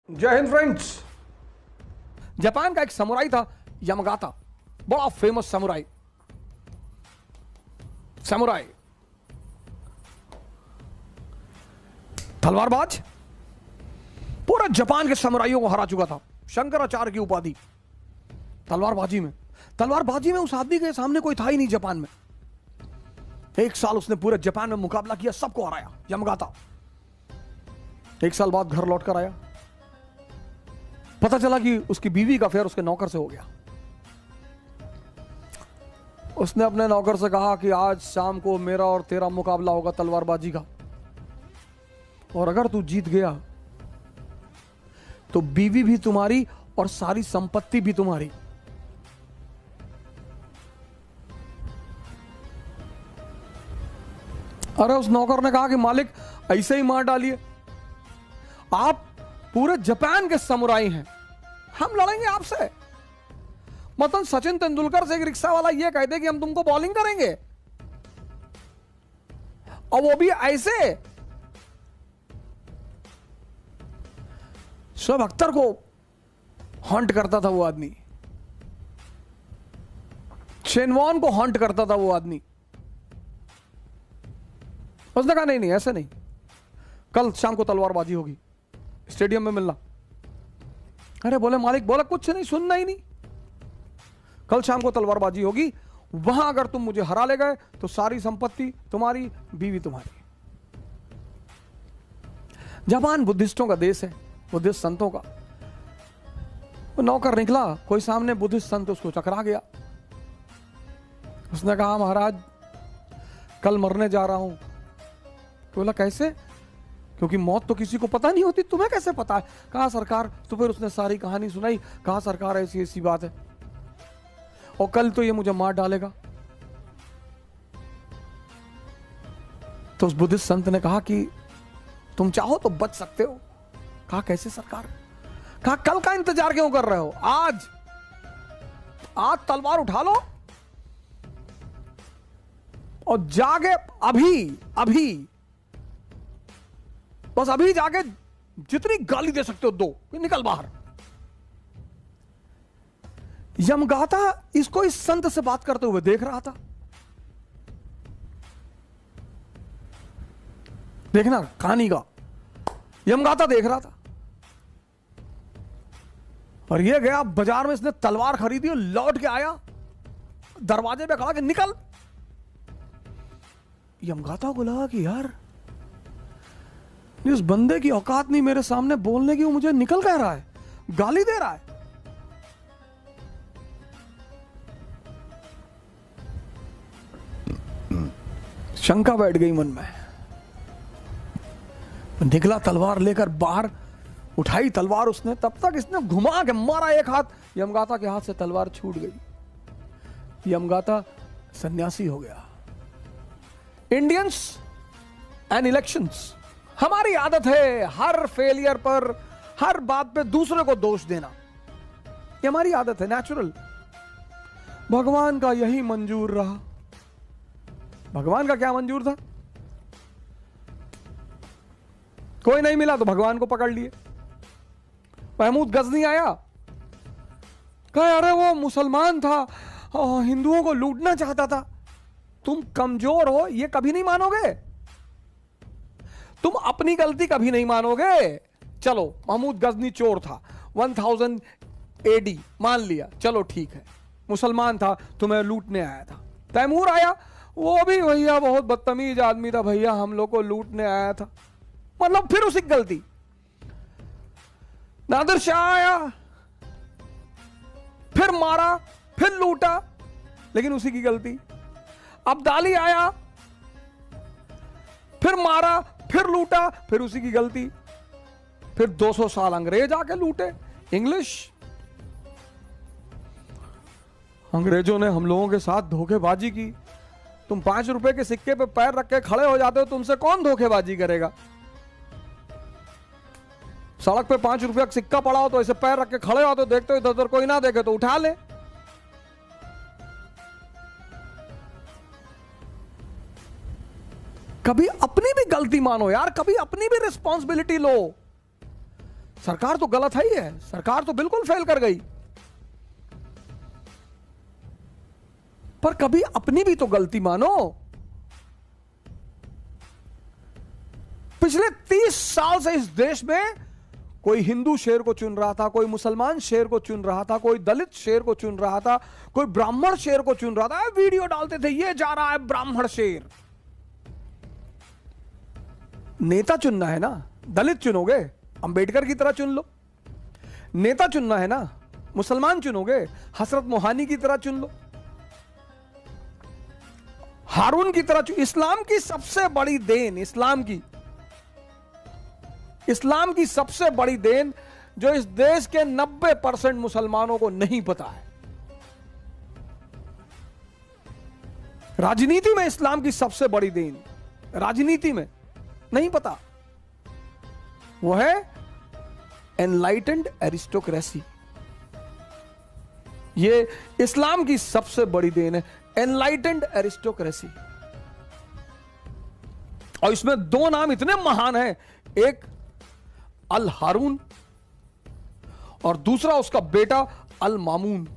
जय Hind friends. Japan का एक समुराई था यामागाता, बड़ा फेमस समुराई। तलवारबाज, पूरा जापान के समुराइयों को हरा चुका था। शंकराचार्य की उपाधि तलवारबाजी में उस आदमी के सामने कोई था ही नहीं जापान में। एक साल उसने पूरे जापान में मुकाबला किया, सबको हराया यामागाता। एक साल बाद घर लौट कर आया, पता चला कि उसकी बीवी का अफेयर उसके नौकर से हो गया। उसने अपने नौकर से कहा कि आज शाम को मेरा और तेरा मुकाबला होगा तलवारबाजी का, और अगर तू जीत गया तो बीवी भी तुम्हारी और सारी संपत्ति भी तुम्हारी। अरे उस नौकर ने कहा कि मालिक ऐसे ही मार डालिए, आप पूरे जापान के समुराई हैं, हम लड़ेंगे आपसे। मतलब सचिन तेंदुलकर से एक रिक्शा वाला ये कहते कि हम तुमको बॉलिंग करेंगे, और वो भी ऐसे। शोएब अख्तर को हॉन्ट करता था वो आदमी, शेन वॉर्न को हॉन्ट करता था वो आदमी। उसने कहा नहीं ऐसे नहीं, कल शाम को तलवारबाजी होगी, स्टेडियम में मिलना। अरे बोले मालिक, बोला कुछ नहीं, सुनना ही नहीं। कल शाम को तलवारबाजी होगी, वहां अगर तुम मुझे हरा ले गए तो सारी संपत्ति तुम्हारी, बीवी तुम्हारी। जापान बुद्धिस्टों का देश है, बुद्धिस्ट संतों का। वो नौकर निकला, कोई सामने बुद्धिस्ट संत उसको टकरा गया। उसने कहा महाराज कल मरने जा रहा हूं। तो बोला कैसे? क्योंकि मौत तो किसी को पता नहीं होती, तुम्हें कैसे पता है? कहा सरकार। तो फिर उसने सारी कहानी सुनाई। कहा सरकार ऐसी ऐसी बात है, और कल तो ये मुझे मार डालेगा। तो उस बुद्धिस्ट संत ने कहा कि तुम चाहो तो बच सकते हो। कहा कैसे सरकार? कहा कल का इंतजार क्यों कर रहे हो? आज तलवार उठा लो और जाके अभी बस अभी जाके जितनी गाली दे सकते हो दो, निकल बाहर। यामागाता इसको इस संत से बात करते हुए देख रहा था। देखना कहानी का, यामागाता देख रहा था। और ये गया बाजार में, इसने तलवार खरीदी और लौट के आया, दरवाजे पे खड़ा कि निकल। यामागाता को लगा कि यार इस बंदे की औकात नहीं मेरे सामने बोलने की, वो मुझे निकल कह रहा है, गाली दे रहा है। शंका बैठ गई मन में। निकला तलवार लेकर बाहर, उठाई तलवार उसने। तब तक इसने घुमा के मारा एक हाथ, यामागाता के हाथ से तलवार छूट गई। यामागाता सन्यासी हो गया। इंडियंस एंड इलेक्शंस, हमारी आदत है हर फेलियर पर, हर बात पे दूसरे को दोष देना। ये हमारी आदत है, नेचुरल। भगवान का यही मंजूर रहा। भगवान का क्या मंजूर था? कोई नहीं मिला तो भगवान को पकड़ लिए। महमूद गजनी आया, कहा अरे वो मुसलमान था, हिंदुओं को लूटना चाहता था। तुम कमजोर हो ये कभी नहीं मानोगे, तुम अपनी गलती कभी नहीं मानोगे। चलो महमूद गजनी चोर था, 1000 AD मान लिया, चलो ठीक है, मुसलमान था, तुम्हें लूटने आया था। तैमूर आया, वो भी भैया बहुत बदतमीज आदमी था भैया, हम लोग को लूटने आया था, मतलब फिर उसी की गलती। नादिर शाह आया, फिर मारा, फिर लूटा, लेकिन उसी की गलती। अब्दाली आया, फिर मारा, फिर लूटा, फिर उसी की गलती। फिर 200 साल अंग्रेज आके लूटे, इंग्लिश। अंग्रेजों ने हम लोगों के साथ धोखेबाजी की। तुम 5 रुपए के सिक्के पे पैर रख के खड़े हो जाते हो, तुमसे कौन धोखेबाजी करेगा? सड़क पे 5 रुपया का सिक्का पड़ा हो तो ऐसे पैर रख के खड़े हो, तो देखते हो इधर उधर कोई ना देखे तो उठा ले। कभी अपनी भी गलती मानो यार, कभी अपनी भी रिस्पॉन्सिबिलिटी लो। सरकार तो गलत है ही है, सरकार तो बिल्कुल फेल कर गई। पर कभी अपनी भी तो गलती मानो। पिछले 30 साल से इस देश में कोई हिंदू शेर को चुन रहा था, कोई मुसलमान शेर को चुन रहा था, कोई दलित शेर को चुन रहा था, कोई ब्राह्मण शेर को चुन रहा था। वीडियो डालते थे, ये जा रहा है ब्राह्मण शेर। नेता चुनना है ना, दलित चुनोगे अंबेडकर की तरह चुन लो। नेता चुनना है ना, मुसलमान चुनोगे हजरत मोहानी की तरह चुन लो, हारून की तरह। इस्लाम की सबसे बड़ी देन, इस्लाम की सबसे बड़ी देन जो इस देश के 90% मुसलमानों को नहीं पता है। राजनीति में इस्लाम की सबसे बड़ी देन, राजनीति में नहीं पता, वो है एनलाइटेंड एरिस्टोक्रेसी। ये इस्लाम की सबसे बड़ी देन है, एनलाइटेंड एरिस्टोक्रेसी। और इसमें 2 नाम इतने महान हैं, एक अल हारून और दूसरा उसका बेटा अल मामून।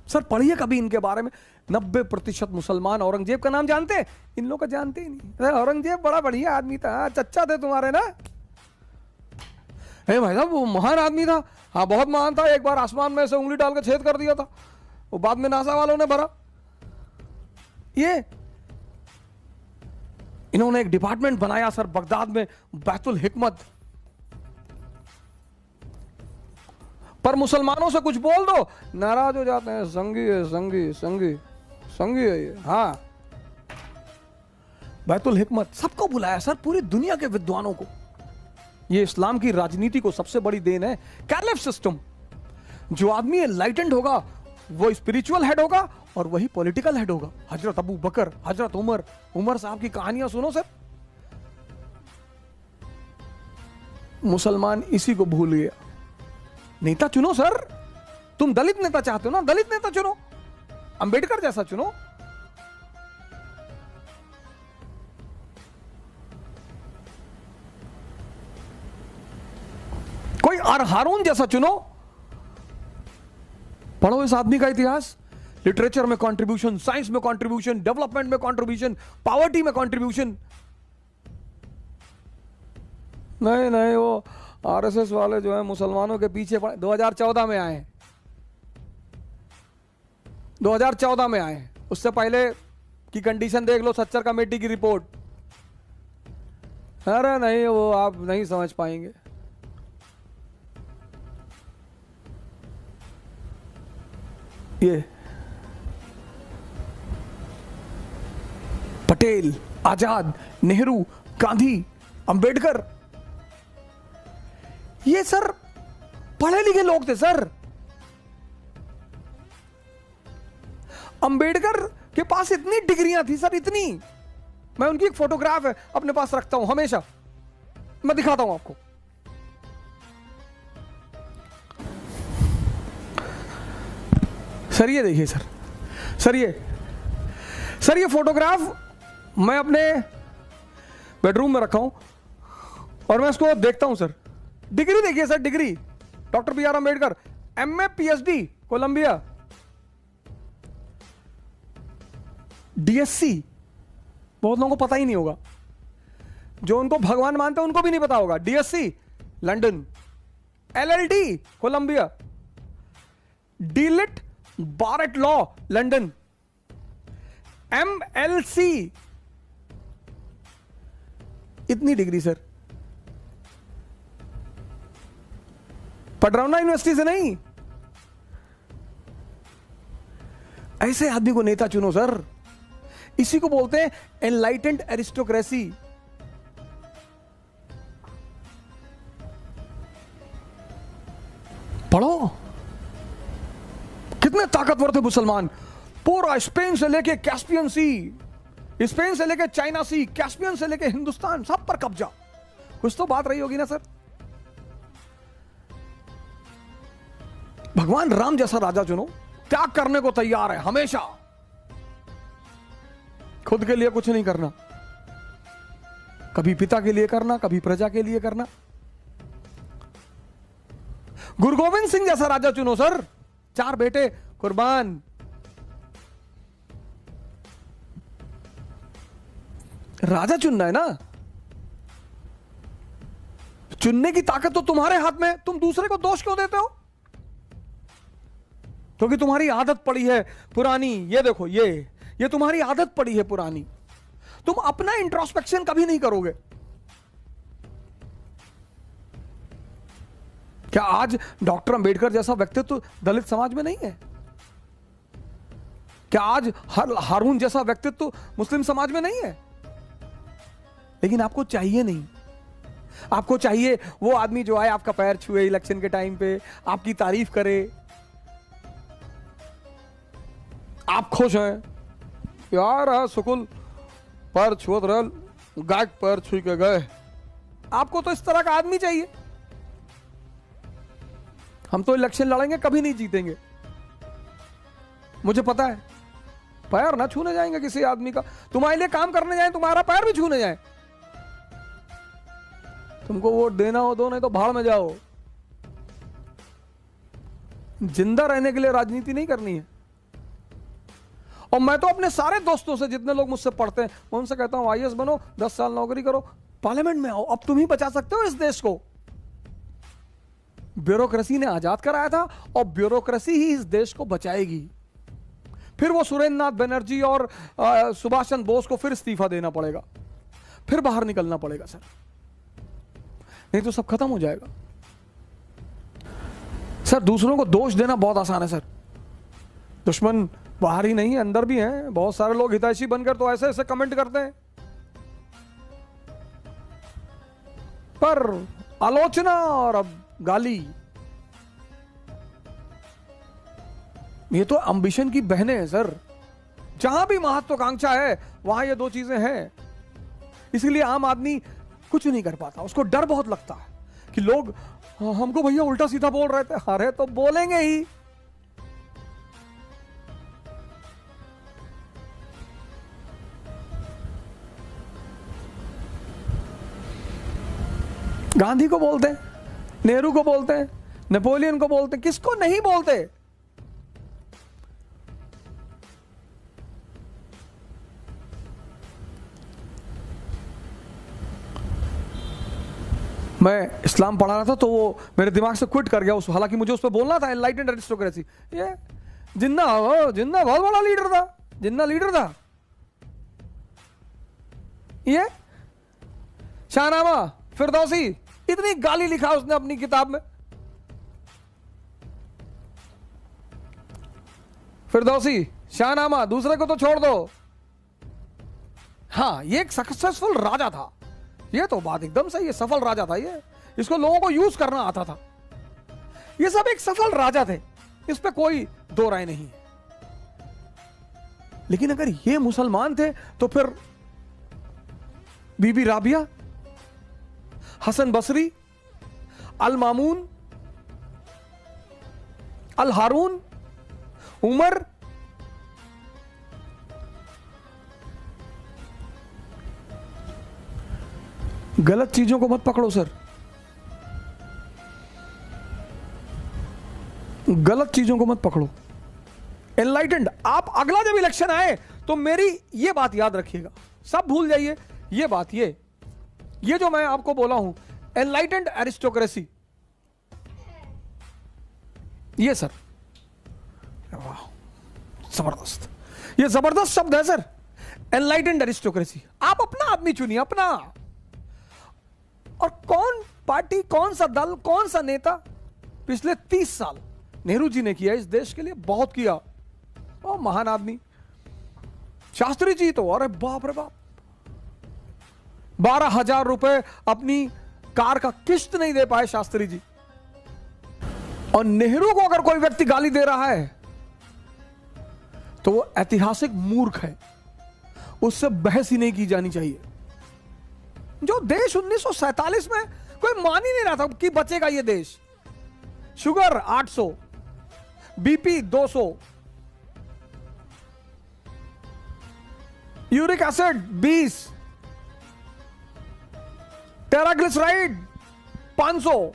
सर पढ़िए कभी इनके बारे में। 90% मुसलमान औरंगजेब का नाम जानते हैं, इन लोग का जानते ही नहीं। औरंगजेब बड़ा बढ़िया आदमी था, चच्चा थे तुम्हारे ना। भाई साहब वो महान आदमी था, हाँ बहुत महान था। एक बार आसमान में से उंगली डाल के छेद कर दिया था, वो बाद में नासा वालों ने भरा। ये इन्होंने एक डिपार्टमेंट बनाया सर बगदाद में, बैतुल हिकमत। पर मुसलमानों से कुछ बोल दो नाराज हो जाते हैं, संगी है, संगी है ये। हाँ बैतुल हिकमत सबको बुलाया सर, पूरी दुनिया के विद्वानों को। ये इस्लाम की राजनीति को सबसे बड़ी देन है, कैलिफ सिस्टम। जो आदमी एनलाइटेंड होगा वो स्पिरिचुअल हेड होगा और वही पॉलिटिकल हेड होगा। हजरत अबू बकर, हजरत उमर साहब की कहानियां सुनो सर। मुसलमान इसी को भूल गया। नेता चुनो सर, तुम दलित नेता चाहते हो ना, दलित नेता चुनो, अंबेडकर जैसा चुनो। कोई हारून जैसा चुनो। पढ़ो इस आदमी का इतिहास, लिटरेचर में कंट्रीब्यूशन, साइंस में कंट्रीब्यूशन, डेवलपमेंट में कंट्रीब्यूशन, पॉवर्टी में कंट्रीब्यूशन। नहीं वो आरएसएस वाले जो है मुसलमानों के पीछे 2014 में आए, 2014 में आए। उससे पहले की कंडीशन देख लो, सच्चर कमेटी की रिपोर्ट। अरे नहीं, वो आप नहीं समझ पाएंगे। ये पटेल, आजाद, नेहरू, गांधी, अंबेडकर, ये सर पढ़े लिखे लोग थे सर। अंबेडकर के पास इतनी डिग्रियां थी सर, इतनी। मैं उनकी एक फोटोग्राफ है अपने पास रखता हूं हमेशा, मैं दिखाता हूं आपको। सर ये देखिए सर ये फोटोग्राफ मैं अपने बेडरूम में रखा हूं और मैं इसको देखता हूं सर। डिग्री देखिए sir, degree doctor B R Ambedkar, MA PhD Columbia, DSc बहुत लोगों को पता ही नहीं होगा, जो उनको भगवान मानते हैं उनको भी नहीं पता होगा। DSc London, LLD Columbia, DLitt bar at law London, MLC, इतनी डिग्री सर। पडरौना यूनिवर्सिटी से नहीं। ऐसे आदमी को नेता चुनो सर, इसी को बोलते हैं एनलाइटेंड एरिस्टोक्रेसी। पढ़ो कितने ताकतवर थे मुसलमान। पूरा स्पेन से लेके कैस्पियन सी, स्पेन से लेके चाइना सी, कैस्पियन से लेके हिंदुस्तान, सब पर कब्जा। कुछ तो बात रही होगी ना सर। भगवान राम जैसा राजा चुनो, त्याग करने को तैयार है हमेशा, खुद के लिए कुछ नहीं करना। कभी पिता के लिए करना, कभी प्रजा के लिए करना। गुरु गोविंद सिंह जैसा राजा चुनो सर, 4 बेटे कुर्बान। राजा चुनना है ना, चुनने की ताकत तो तुम्हारे हाथ में। तुम दूसरे को दोष क्यों देते हो? क्योंकि तुम्हारी आदत पड़ी है पुरानी। ये देखो, ये तुम्हारी आदत पड़ी है पुरानी। तुम अपना इंट्रोस्पेक्शन कभी नहीं करोगे। क्या आज डॉक्टर अंबेडकर जैसा व्यक्तित्व दलित समाज में नहीं है? क्या आज हारून जैसा व्यक्तित्व मुस्लिम समाज में नहीं है? लेकिन आपको चाहिए नहीं। आपको चाहिए वो आदमी जो आए, आपका पैर छुए इलेक्शन के टाइम पे, आपकी तारीफ करे, आप खुश हैं यार, सुकुल पैर छुअत रहल, गाय पैर छुई के गए। आपको तो इस तरह का आदमी चाहिए। हम तो इलेक्शन लड़ेंगे, कभी नहीं जीतेंगे, मुझे पता है। पैर ना छूने जाएंगे किसी आदमी का। तुम्हारे लिए काम करने जाए, तुम्हारा पैर भी छूने जाए। तुमको वोट देना हो दो, नहीं तो भाड़ में जाओ। जिंदा रहने के लिए राजनीति नहीं करनी है। और मैं तो अपने सारे दोस्तों से, जितने लोग मुझसे पढ़ते हैं, मैं उनसे कहता हूं आईएएस बनो, 10 साल नौकरी करो, पार्लियामेंट में आओ। अब तुम ही बचा सकते हो इस देश को। ब्यूरोक्रेसी ने आजाद कराया था और ब्यूरोक्रेसी ही इस देश को बचाएगी। फिर वो सुरेंद्र नाथ बनर्जी और सुभाष चंद्र बोस को फिर इस्तीफा देना पड़ेगा, फिर बाहर निकलना पड़ेगा सर, नहीं तो सब खत्म हो जाएगा। सर दूसरों को दोष देना बहुत आसान है सर। दुश्मन बाहर ही नहीं है, अंदर भी हैं। बहुत सारे लोग हितैषी बनकर तो ऐसे ऐसे कमेंट करते हैं, पर आलोचना और अब गाली, ये तो एम्बिशन की बहनें हैं सर। जहां भी महत्वाकांक्षा है वहां ये 2 चीजें हैं। इसलिए आम आदमी कुछ नहीं कर पाता। उसको डर बहुत लगता है कि लोग हमको भैया उल्टा सीधा बोल रहे थे। अरे तो बोलेंगे ही। गांधी को बोलते हैं, नेहरू को बोलते हैं, नेपोलियन को बोलते हैं, किसको नहीं बोलते? मैं इस्लाम पढ़ा रहा था तो वो मेरे दिमाग से क्विट कर गया उस, हालांकि मुझे उस पर बोलना था, एनलाइटेंड एरिस्टोक्रेसी। ये जिन्ना बहुत बड़ा लीडर था, जिन्ना लीडर था। ये शाहनामा फिरदौसी, इतनी गाली लिखा उसने अपनी किताब में। फिरदौसी, शाहनामा, दूसरे को तो छोड़ दो। हाँ, ये एक सक्सेसफुल राजा था। ये तो बात एकदम सही है, सफल राजा था ये। इसको लोगों को यूज करना आता था। ये सब एक सफल राजा थे, इस पे कोई दो राय नहीं है। लेकिन अगर ये मुसलमान थे तो फिर बीबी राबिया, हसन बसरी, अल मामून, अल हारून, उमर, गलत चीजों को मत पकड़ो सर, गलत चीजों को मत पकड़ो। एनलाइटेंड, आप अगला जब इलेक्शन आए तो मेरी ये बात याद रखिएगा, सब भूल जाइए ये बात। ये जो मैं आपको बोला हूं, एनलाइटेंड एरिस्टोक्रेसी, ये सर, वाह जबरदस्त, ये जबरदस्त शब्द है सर, एनलाइटेंड एरिस्टोक्रेसी। आप अपना आदमी चुनिए, अपना। और कौन पार्टी, कौन सा दल, कौन सा नेता पिछले 30 साल नेहरू जी ने किया इस देश के लिए, बहुत किया। ओ महान आदमी। शास्त्री जी तो अरे बाप रे बाप, 12,000 रुपए अपनी कार का किस्त नहीं दे पाए शास्त्री जी। और नेहरू को अगर कोई व्यक्ति गाली दे रहा है तो वो ऐतिहासिक मूर्ख है, उससे बहस ही नहीं की जानी चाहिए। जो देश 1947 में कोई मान ही नहीं रहा था कि बचेगा ये देश। शुगर 800, बीपी 200, यूरिक एसिड 20, टेराग्लिसराइड 500,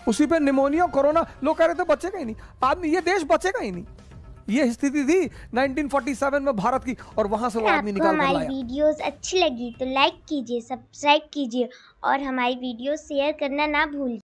उसी पे निमोनिया कोरोना, लोग कह रहे थे बचेगा ही नहीं आदमी, ये देश बचेगा ही नहीं। ये स्थिति थी 1947 में भारत की, और वहां से वो आदमी निकाल कर लाया। हमारी वीडियोस अच्छी लगी तो लाइक कीजिए, सब्सक्राइब कीजिए और हमारी वीडियो शेयर करना ना भूलिए।